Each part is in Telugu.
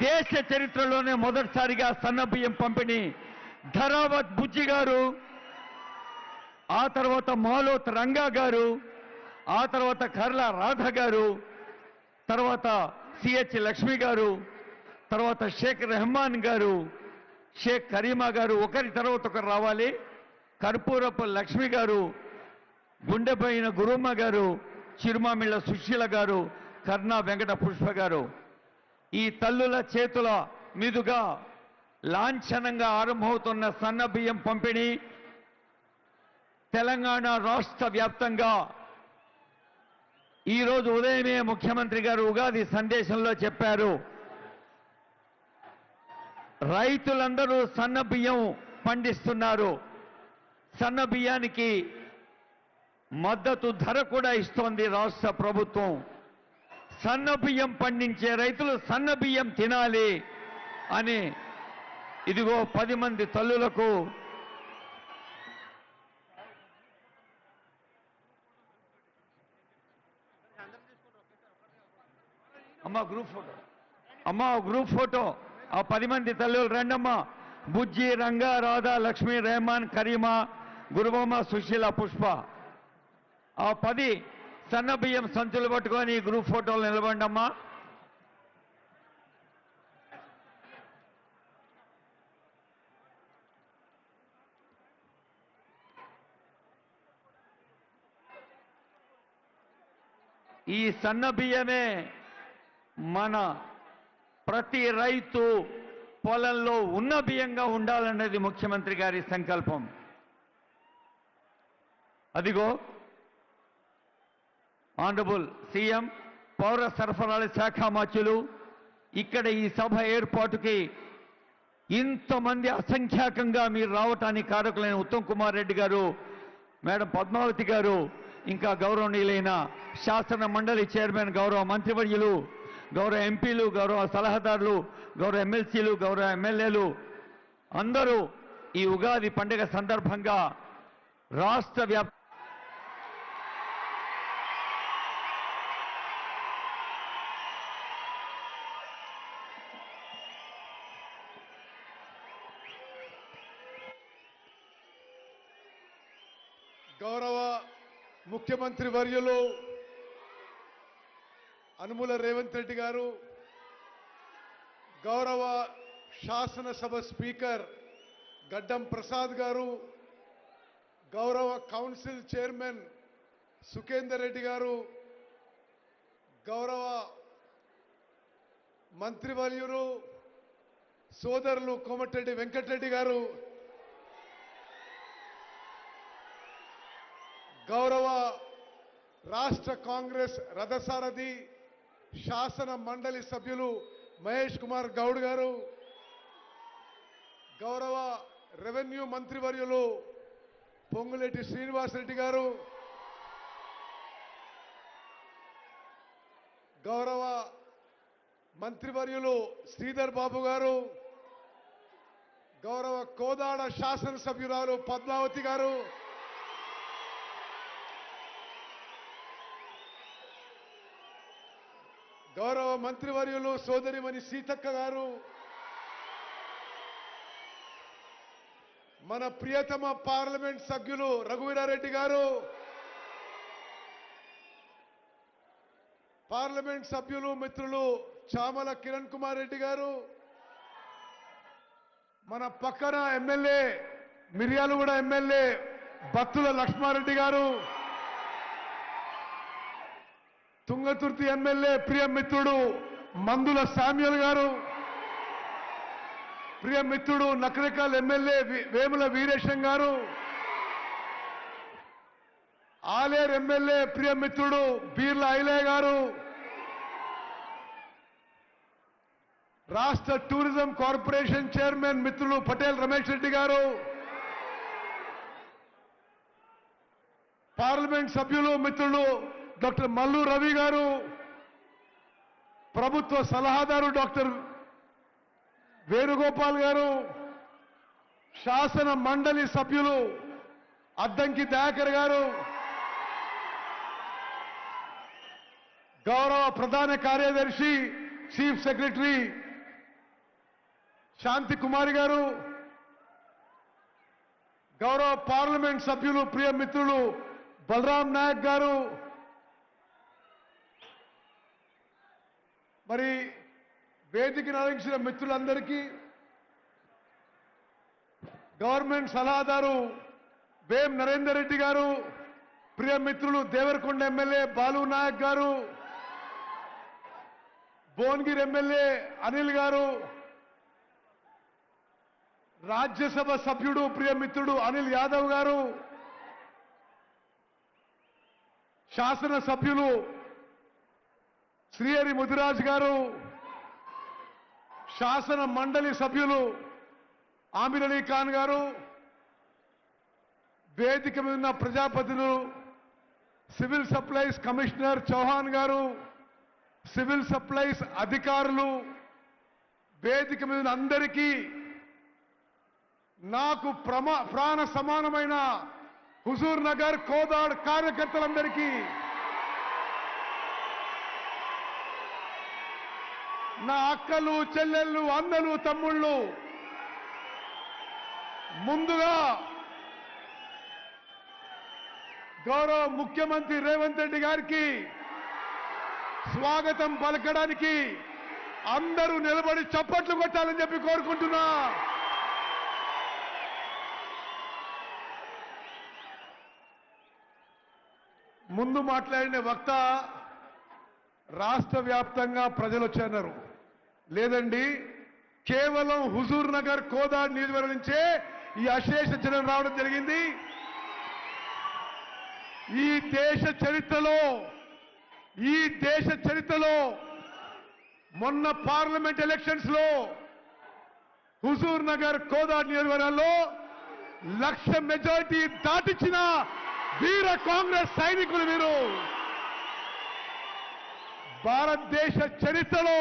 దేశ చరిత్రలోనే మొదటిసారిగా సన్నబియ్యం పంపిణీ ధరావత్ బుజ్జి గారు, ఆ తర్వాత మాలోత్ రంగా గారు, ఆ తర్వాత కర్ల రాధ గారు, తర్వాత సిహెచ్ లక్ష్మి గారు, తర్వాత షేక్ రెహమాన్ గారు, షేక్ కరీమా గారు, ఒకరి తర్వాత ఒకరు రావాలి. కర్పూరపు లక్ష్మి గారు, గుండెపైన గురుమ్మ గారు, చిరుమామిళ్ళ సుశీల గారు, కర్ణా వెంకట పుష్ప గారు. ఈ తల్లుల చేతుల మీదుగా లాంఛనంగా ఆరంభమవుతున్న సన్న బియ్యం పంపిణీ తెలంగాణ రాష్ట్ర వ్యాప్తంగా ఈరోజు ఉదయమే ముఖ్యమంత్రి గారు ఉగాది సందేశంలో చెప్పారు, రైతులందరూ సన్న బియ్యం పండిస్తున్నారు, సన్న బియ్యానికి మద్దతు ధర కూడా ఇస్తోంది రాష్ట్ర ప్రభుత్వం. సన్న బియ్యం పండించే రైతులు సన్న బియ్యం తినాలి అని ఇదిగో 10 మంది తల్లులకు గ్రూప్ ఫోటో ఆ 10 మంది తల్లులు రండమ్మా. బుజ్జి, రంగా, రాధా, లక్ష్మి, రెహమాన్, కరీమా, గురుబొమ్మ, సుశీల, పుష్ప. ఆ 10 సన్న బియ్యం సంచులు పట్టుకొని గ్రూప్ ఫోటోలు నిలబండమ్మా. ఈ సన్న బియ్యమే మన ప్రతి రైతు పొలంలో ఉన్న బియ్యంగా ఉండాలన్నది ముఖ్యమంత్రి గారి సంకల్పం. అదిగో ఆనరబుల్ సీఎం, పౌర సరఫరాల శాఖ మంత్రులు ఇక్కడ ఈ సభ ఏర్పాటుకి ఇంతమంది అసంఖ్యాకంగా మీరు రావటానికి కారకులైన ఉత్తమ్ కుమార్ రెడ్డి గారు, మేడం పద్మావతి గారు, ఇంకా గౌరవనీయులైన శాసన మండలి చైర్మన్, గౌరవ మంత్రివర్యులు, గౌరవ ఎంపీలు, గౌరవ సలహాదారులు, గౌరవ ఎమ్మెల్సీలు, గౌరవ ఎమ్మెల్యేలు అందరూ ఈ ఉగాది పండుగ సందర్భంగా రాష్ట్ర వ్యాప్తంగా గౌరవ ముఖ్యమంత్రి వర్యులు అనుముల రేవంత్ రెడ్డి గారు, గౌరవ శాసనసభ స్పీకర్ గడ్డం ప్రసాద్ గారు, గౌరవ కౌన్సిల్ చైర్మన్ సుఖేందర్ రెడ్డి గారు, గౌరవ మంత్రివర్యులు సోదరులు కోమటిరెడ్డి వెంకటరెడ్డి గారు, గౌరవ రాష్ట్ర కాంగ్రెస్ రథసారథి శాసన మండలి సభ్యులు మహేష్ కుమార్ గౌడ్ గారు, గౌరవ రెవెన్యూ మంత్రివర్యులు పొంగులేటి శ్రీనివాసరెడ్డి గారు, గౌరవ మంత్రివర్యులు శ్రీధర్ బాబు గారు, గౌరవ కోదాడ శాసనసభ్యురాలు పద్మావతి గారు, గౌరవ మంత్రివర్యులు సోదరిమణి సీతక్క గారు, మన ప్రియతమ పార్లమెంట్ సభ్యులు రఘువీరారెడ్డి గారు, పార్లమెంట్ సభ్యులు మిత్రులు చామల కిరణ్ కుమార్ రెడ్డి గారు, మన పక్కన ఎమ్మెల్యే మిర్యాలగూడ ఎమ్మెల్యే బత్తుల లక్ష్మారెడ్డి గారు, తుంగతుర్తి ఎమ్మెల్యే ప్రియ మిత్రుడు మందుల శామ్యుల్ గారు, ప్రియ మిత్రుడు నకరికల్ ఎమ్మెల్యే వేముల వీరేశం గారు, ఆలేరు ఎమ్మెల్యే ప్రియ మిత్రుడు బీర్ల ఐలయ్య గారు, రాష్ట్ర టూరిజం కార్పొరేషన్ చైర్మన్ మిత్రులు పటేల్ రమేష్ రెడ్డి గారు, పార్లమెంట్ సభ్యులు మిత్రులు డాక్టర్ మల్లు రవి గారు, ప్రభుత్వ సలహాదారు డాక్టర్ వేణుగోపాల్ గారు, శాసన మండలి సభ్యులు అద్దంకి దయాకర్ గారు, గౌరవ ప్రధాన కార్యదర్శి చీఫ్ సెక్రటరీ శాంతి కుమారి గారు, గౌరవ పార్లమెంట్ సభ్యులు ప్రియ మిత్రులు బలరాం నాయక్ గారు, మరి వేదికను అలంకరించిన మిత్రులందరికీ, గవర్నమెంట్ సలహాదారు వేం నరేందర్ రెడ్డి గారు, ప్రియ మిత్రులు దేవరకొండ ఎమ్మెల్యే బాలు నాయక్ గారు, భువనగిరి ఎమ్మెల్యే అనిల్ గారు, రాజ్యసభ సభ్యుడు ప్రియ మిత్రుడు అనిల్ యాదవ్ గారు, శాసన సభ్యులు శ్రీహరి ముదిరాజ్ గారు, శాసన మండలి సభ్యులు ఆమిర్ అలీ ఖాన్ గారు, వేదిక మీద ఉన్న ప్రజాప్రతినిధులు, సివిల్ సప్లైస్ కమిషనర్ చౌహాన్ గారు, సివిల్ సప్లైస్ అధికారులు, వేదిక మీద ఉన్న అందరికీ, నాకు ప్రాణ సమానమైన హుజూర్ నగర్ కోదాడ్ కార్యకర్తలందరికీ, నా అక్కలు చెల్లెళ్ళు అన్నలు తమ్ముళ్ళు, ముందుగా గౌరవ ముఖ్యమంత్రి రేవంత్ రెడ్డి గారికి స్వాగతం పలకడానికి అందరూ నిలబడి చప్పట్లు కొట్టాలని చెప్పి కోరుకుంటున్నా. ముందు మాట్లాడిన వక్త రాష్ట్ర వ్యాప్తంగా ప్రజలు వచ్చన్నారు. లేదండి, కేవలం హుజూర్ నగర్ కోదాడ్ నియోజకవర్గం నుంచే ఈ అశేష జనం రావడం జరిగింది. ఈ దేశ చరిత్రలో మొన్న పార్లమెంట్ ఎలక్షన్స్ లో హుజూర్ నగర్ కోదాడ్ నియోజకవర్గంలో 1,00,000 మెజారిటీ దాటించిన వీర కాంగ్రెస్ సైనికులు మీరు. భారతదేశ చరిత్రలో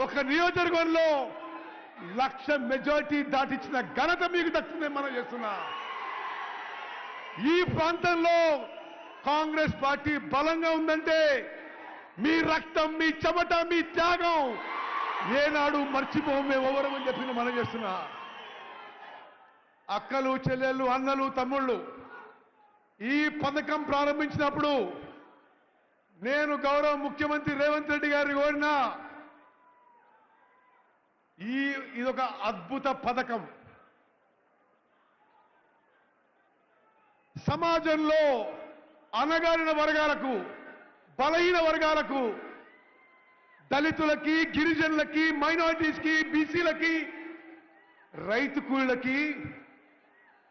ఒక నియోజకవర్గంలో 1,00,000 మెజారిటీ దాటించిన ఘనత మీకు దక్కుతుందని మనం చేస్తున్నా. ఈ ప్రాంతంలో కాంగ్రెస్ పార్టీ బలంగా ఉందంటే మీ రక్తం, మీ చెమట, మీ త్యాగం ఏనాడు మర్చిపోము మేము ఎవరమని చెప్పి మనం చేస్తున్నా. అక్కలు చెల్లెళ్ళు అన్నలు తమ్ముళ్ళు, ఈ పథకం ప్రారంభించినప్పుడు నేను గౌరవ ముఖ్యమంత్రి రేవంత్ రెడ్డి గారిని కోరినా, ఇదొక అద్భుత పథకం. సమాజంలో అణగారిన వర్గాలకు, బలహీన వర్గాలకు, దళితులకి, గిరిజనులకి, మైనారిటీస్కి, బీసీలకి, రైతు కూలీలకి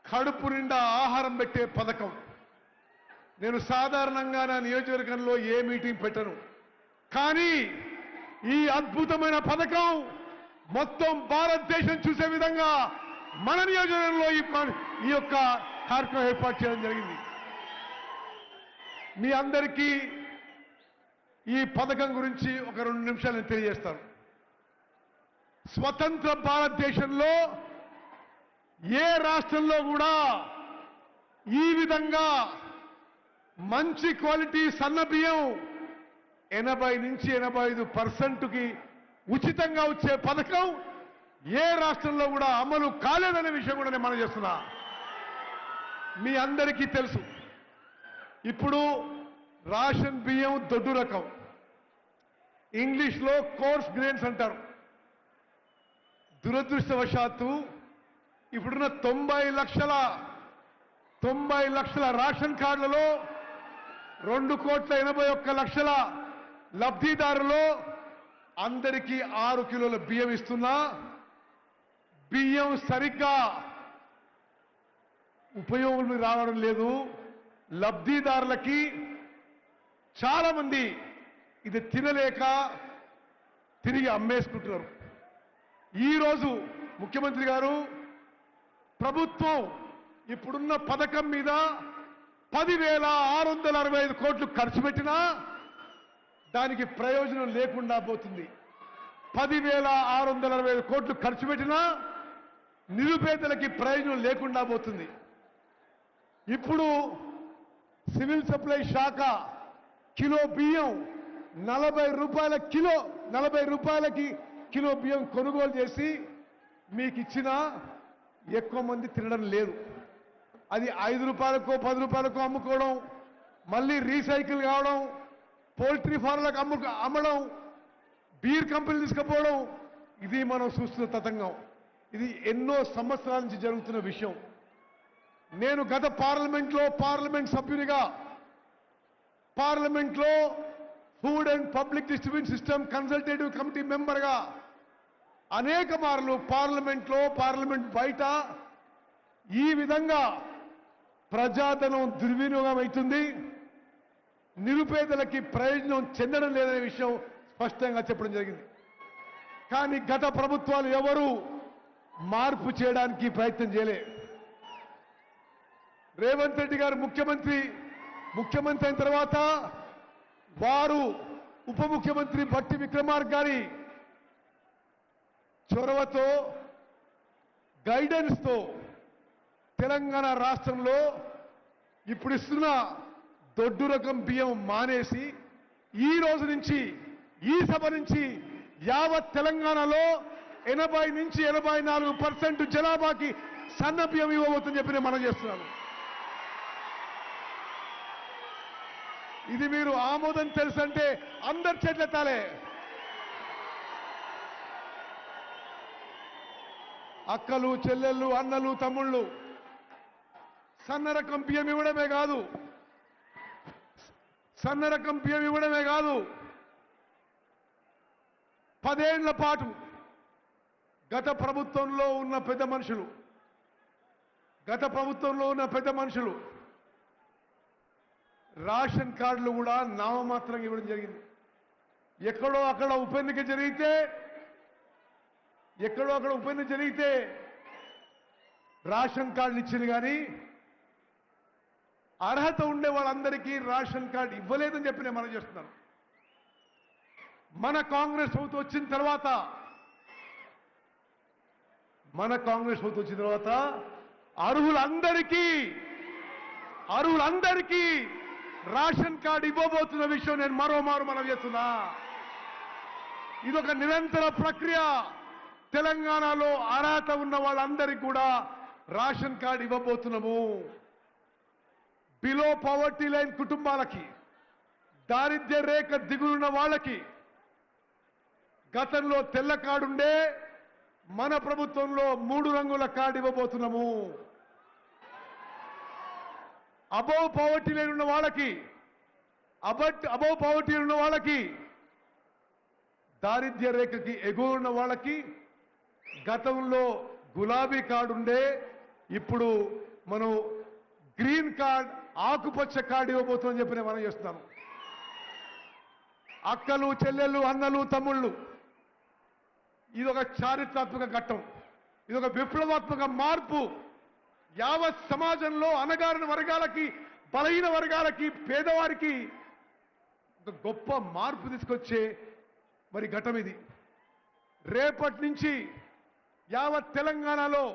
కడుపు నిండా ఆహారం పెట్టే పథకం. నేను సాధారణంగా నా నియోజకవర్గంలో ఏ మీటింగ్ పెట్టను, కానీ ఈ అద్భుతమైన పథకం మొత్తం భారతదేశం చూసే విధంగా మన నియోజకవర్గంలో ఈ యొక్క కార్యక్రమం ఏర్పాటు చేయడం జరిగింది. మీ అందరికీ ఈ పథకం గురించి ఒక 2 నిమిషాలు నేను తెలియజేస్తాను. స్వతంత్ర భారతదేశంలో ఏ రాష్ట్రంలో కూడా ఈ విధంగా మంచి క్వాలిటీ సన్న బియ్యం 80 నుంచి 85%కి ఉచితంగా వచ్చే పథకం ఏ రాష్ట్రంలో కూడా అమలు కాలేదనే విషయం కూడా నేను మనం చేస్తున్నా. మీ అందరికీ తెలుసు, ఇప్పుడు రేషన్ బియ్యం దొడ్డు రకం, ఇంగ్లీష్లో కోర్స్ గ్రెయిన్స్ అంటారు. దురదృష్టవశాత్తు ఇప్పుడున్న 90 లక్షల రేషన్ కార్డులలో 2,81,00,000 లబ్ధిదారులు అందరికీ 6 కిలోల బియ్యం ఇస్తున్నా, బియ్యం సరిగ్గా ఉపయోగం రావడం లేదు. లబ్ధిదారులకి చాలా మంది ఇది తినలేక తిరిగి అమ్మేసుకుంటున్నారు. ఈరోజు ముఖ్యమంత్రి గారు ప్రభుత్వం ఇప్పుడున్న పథకం మీద 10,665 కోట్లు ఖర్చు పెట్టినా దానికి ప్రయోజనం లేకుండా పోతుంది. 10,665 కోట్లు ఖర్చు పెట్టినా నిరుపేదలకి ప్రయోజనం లేకుండా పోతుంది. ఇప్పుడు సివిల్ సప్లై శాఖ కిలో బియ్యం 40 రూపాయలకి కిలో బియ్యం కొనుగోలు చేసి మీకు ఇచ్చినా ఎక్కువ మంది తినడం లేదు. అది 5 రూపాయలకో 10 రూపాయలకో అమ్ముకోవడం, మళ్ళీ రీసైకిల్ కావడం, పోల్ట్రీ ఫార్మ్లకు అమ్మడం, బీర్ కంపెనీలు తీసుకుపోవడం, ఇది మనం చూస్తున్న తతంగం. ఇది ఎన్నో సంవత్సరాల నుంచి జరుగుతున్న విషయం. నేను గత పార్లమెంట్ సభ్యునిగా పార్లమెంట్లో food and public distribution system consultative committee మెంబర్గా అనేక మార్లు పార్లమెంట్ బయట ఈ విధంగా ప్రజాధనం దుర్వినియోగం అవుతుంది, నిరుపేదలకి ప్రయోజనం చెందడం లేదనే విషయం స్పష్టంగా చెప్పడం జరిగింది. కానీ గత ప్రభుత్వాలు ఎవరు మార్పు చేయడానికి ప్రయత్నం చేయలే. రేవంత్ రెడ్డి గారు ముఖ్యమంత్రి అయిన తర్వాత వారు ఉప ముఖ్యమంత్రి భట్టి విక్రమార్క గారి చొరవతో, గైడెన్స్తో తెలంగాణ రాష్ట్రంలో ఇప్పుడు ఇస్తున్న దొడ్డు రకం బియ్యం మానేసి ఈ రోజు నుంచి ఈ సభ నుంచి యావత్ తెలంగాణలో 80 నుంచి 84% జనాభాకి సన్న బియ్యం ఇవ్వబోతుందని చెప్పి నేను మనం చేస్తున్నాను. ఇది మీరు ఆమోదం తెలుసంటే అందరి చేతులెత్తాలే. అక్కలు, చెల్లెళ్ళు, అన్నలు, తమ్ముళ్ళు సన్న రకం బియ్యం ఇవ్వడమే కాదు, 10 ఏళ్ల పాటు గత ప్రభుత్వంలో ఉన్న పెద్ద మనుషులు రేషన్ కార్డులు కూడా నామమాత్రంగా ఇవ్వడం జరిగింది. ఎక్కడో అక్కడ ఉప ఎన్నిక జరిగితే రేషన్ కార్డులు ఇచ్చింది, కానీ అర్హత ఉండే వాళ్ళందరికీ రేషన్ కార్డు ఇవ్వలేదని చెప్పి నేను మనం చేస్తున్నాను. మన కాంగ్రెస్ ప్రభుత్వం వచ్చిన తర్వాత అర్హులందరికీ రేషన్ కార్డు ఇవ్వబోతున్న విషయం నేను మరోమారు మనం చేస్తున్నా. ఇదొక నిరంతర ప్రక్రియ. తెలంగాణలో అర్హత ఉన్న వాళ్ళందరికీ కూడా రేషన్ కార్డు ఇవ్వబోతున్నాము. బిలో పవర్టీ లైన్ కుటుంబాలకి, దారిద్ర్య రేఖ దిగులున్న వాళ్ళకి గతంలో తెల్ల కార్డు ఉండే, మన ప్రభుత్వంలో 3 రంగుల కార్డు ఇవ్వబోతున్నాము. అబౌవ్ పవర్టీ లైన్ ఉన్న వాళ్ళకి, దారిద్ర్య రేఖకి ఎగువ ఉన్న వాళ్ళకి గతంలో గులాబీ కార్డు ఉండే, ఇప్పుడు మనం గ్రీన్ కార్డ్, ఆకుపచ్చ కార్డు ఇవ్వబోతుందని చెప్పి నేను మనం చేస్తున్నాను. అక్కలు, చెల్లెళ్ళు, అన్నలు, తమ్ముళ్ళు, ఇదొక చారిత్రాత్మక ఘట్టం, ఇదొక విప్లవాత్మక మార్పు. యావత్ సమాజంలో అణగారిన వర్గాలకి, బలహీన వర్గాలకి, పేదవారికి ఒక గొప్ప మార్పు తీసుకొచ్చే ఘట్టం ఇది. రేపటి నుంచి యావత్ తెలంగాణలో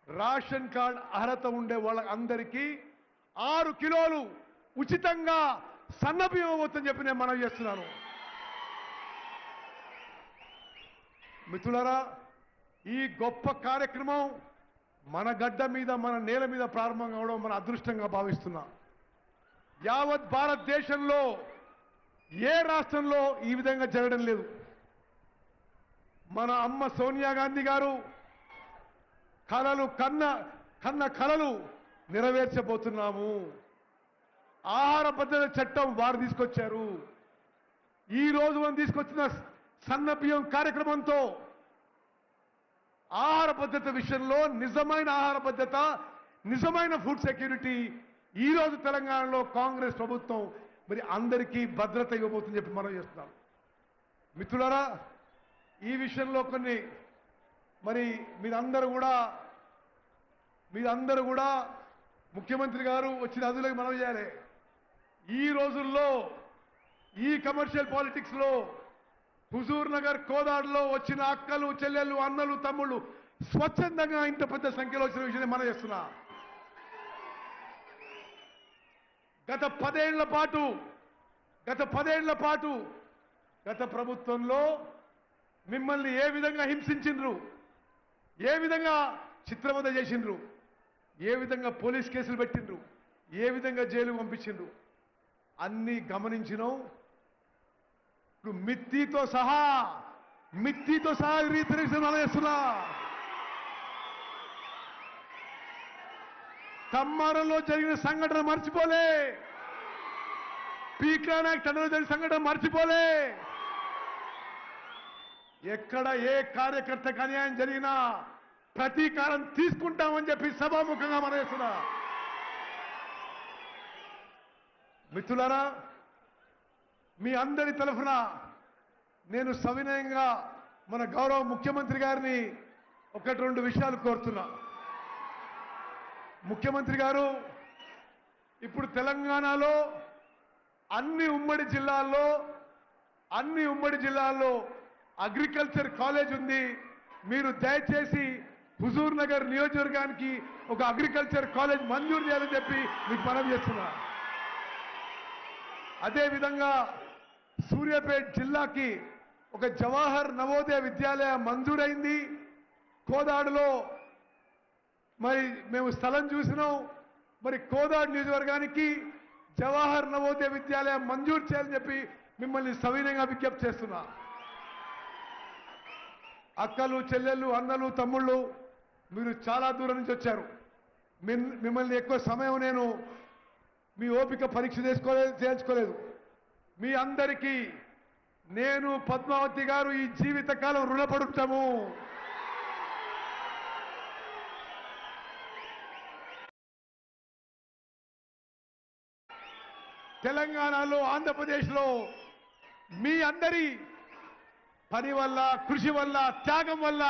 రేషన్ కార్డ్ అర్హత ఉండే వాళ్ళందరికీ 6 కిలోలు ఉచితంగా సన్న బియ్యం ఇవ్వబోతుందని చెప్పి నేను మనవి చేస్తున్నాను. మిత్రులారా, ఈ గొప్ప కార్యక్రమం మన గడ్డ మీద, మన నేల మీద ప్రారంభం కావడం మన అదృష్టంగా భావిస్తున్నా. యావత్ భారతదేశంలో ఏ రాష్ట్రంలో ఈ విధంగా జరగడం లేదు. మన అమ్మ సోనియా గాంధీ గారు కన్న కలలు నెరవేర్చబోతున్నాము. ఆహార భద్రత చట్టం వారు తీసుకొచ్చారు. ఈ రోజు మనం తీసుకొచ్చిన సన్న బియ్యం కార్యక్రమంతో ఆహార భద్రత విషయంలో నిజమైన ఆహార భద్రత, నిజమైన ఫుడ్ సెక్యూరిటీ ఈ రోజు తెలంగాణలో కాంగ్రెస్ ప్రభుత్వం అందరికీ భద్రత ఇవ్వబోతుందని చెప్పి మనం చేస్తున్నాం. మిత్రులారా, ఈ విషయంలో కొన్ని మీరందరూ కూడా ముఖ్యమంత్రి గారు వచ్చిన అదులకు మనం చేయాలి. ఈ రోజుల్లో ఈ కమర్షియల్ పాలిటిక్స్ లో హుజూర్ నగర్, కోదాడులో వచ్చిన అక్కలు, చెల్లెళ్ళు, అన్నలు, తమ్ముళ్ళు స్వచ్ఛందంగా ఇంత పెద్ద సంఖ్యలో వచ్చిన విషయాన్ని మనం చేస్తున్నా. గత 10 ఏళ్ల పాటు గత ప్రభుత్వంలో మిమ్మల్ని ఏ విధంగా హింసించిండ్రు, ఏ విధంగా చిత్రవద చేసిండ్రు, ఏ విధంగా పోలీస్ కేసులు పెట్టిండ్రు, ఏ విధంగా జైలు పంపించిండ్రు అన్నీ గమనించినాం. ఇప్పుడు మిత్తితో సహా రీతిరేషన్ చేస్తున్నా. కమ్మారంలో జరిగిన సంఘటన మర్చిపోలే, పీకానాయక్ తండ్రిలో జరిగిన సంఘటన మర్చిపోలే. ఎక్కడ ఏ కార్యకర్తకు అన్యాయం జరిగినా ప్రతీకారం తీసుకుంటామని చెప్పి సభాముఖంగా మనవేస్తున్నా. మిత్రులారా, మీ అందరి తరఫున నేను సవినయంగా మన గౌరవ ముఖ్యమంత్రి గారిని ఒకటి రెండు విషయాలు కోరుతున్నా. ముఖ్యమంత్రి గారు, ఇప్పుడు తెలంగాణలో అన్ని ఉమ్మడి జిల్లాల్లో అగ్రికల్చర్ కాలేజ్ ఉంది. మీరు దయచేసి హుజూర్ నగర్ నియోజకవర్గానికి ఒక అగ్రికల్చర్ కాలేజ్ మంజూరు చేయాలని చెప్పి మీకు మనవి చేస్తున్నా. అదేవిధంగా సూర్యాపేట జిల్లాకి ఒక జవహర్ నవోదయ విద్యాలయ మంజూరైంది. కోదాడులో మరి మేము స్థలం చూసినాం. మరి కోదాడు నియోజకవర్గానికి జవహర్ నవోదయ విద్యాలయం మంజూరు చేయాలని చెప్పి మిమ్మల్ని సవినయంగా విజ్ఞప్తి చేస్తున్నా. అక్కలు, చెల్లెళ్ళు, అన్నలు, తమ్ముళ్ళు, మీరు చాలా దూరం నుంచి వచ్చారు. మిమ్మల్ని ఎక్కువ సమయం నేను మీ ఓపిక పరీక్ష చేయించుకోలేదు. మీ అందరికీ నేను, పద్మావతి గారు ఈ జీవితకాలం రుణపడుతాము. తెలంగాణలో, ఆంధ్రప్రదేశ్లో మీ అందరి పని వల్ల, కృషి వల్ల, త్యాగం వల్ల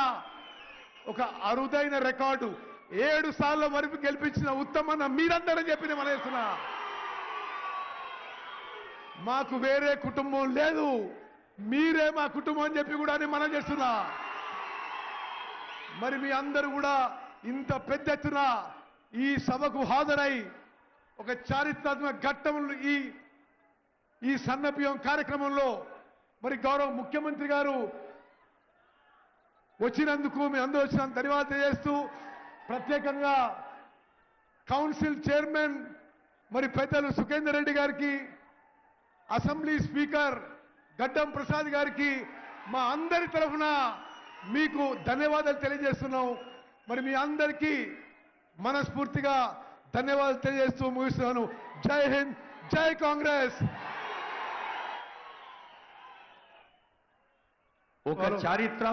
ఒక అరుదైన రికార్డు 7 సార్లు వరకు గెలిపించిన ఉత్తమన్న మీరందరూ చెప్పిన మనసునా. మాకు వేరే కుటుంబం లేదు, మీరే మా కుటుంబం అని చెప్పి కూడా మనం చేస్తున్నా. మరి మీ అందరూ కూడా ఇంత పెద్ద ఎత్తున ఈ సభకు హాజరై ఒక చారిత్రాత్మక ఘట్టంలో ఈ సన్నబియ్యం కార్యక్రమంలో మరి గౌరవ ముఖ్యమంత్రి గారు వచ్చినందుకు మీ అందరూ వచ్చినందుకు ధన్యవాదాలు తెలియజేస్తూ, ప్రత్యేకంగా కౌన్సిల్ చైర్మన్ మరి పెద్దలు సుఖేందర్ రెడ్డి గారికి, అసెంబ్లీ స్పీకర్ గడ్డం ప్రసాద్ గారికి మా అందరి తరఫున మీకు ధన్యవాదాలు తెలియజేస్తున్నాం. మరి మీ అందరికీ మనస్ఫూర్తిగా ధన్యవాదాలు తెలియజేస్తూ ముగిస్తున్నాను. జై హింద్, జై కాంగ్రెస్. ఒక చారిత్ర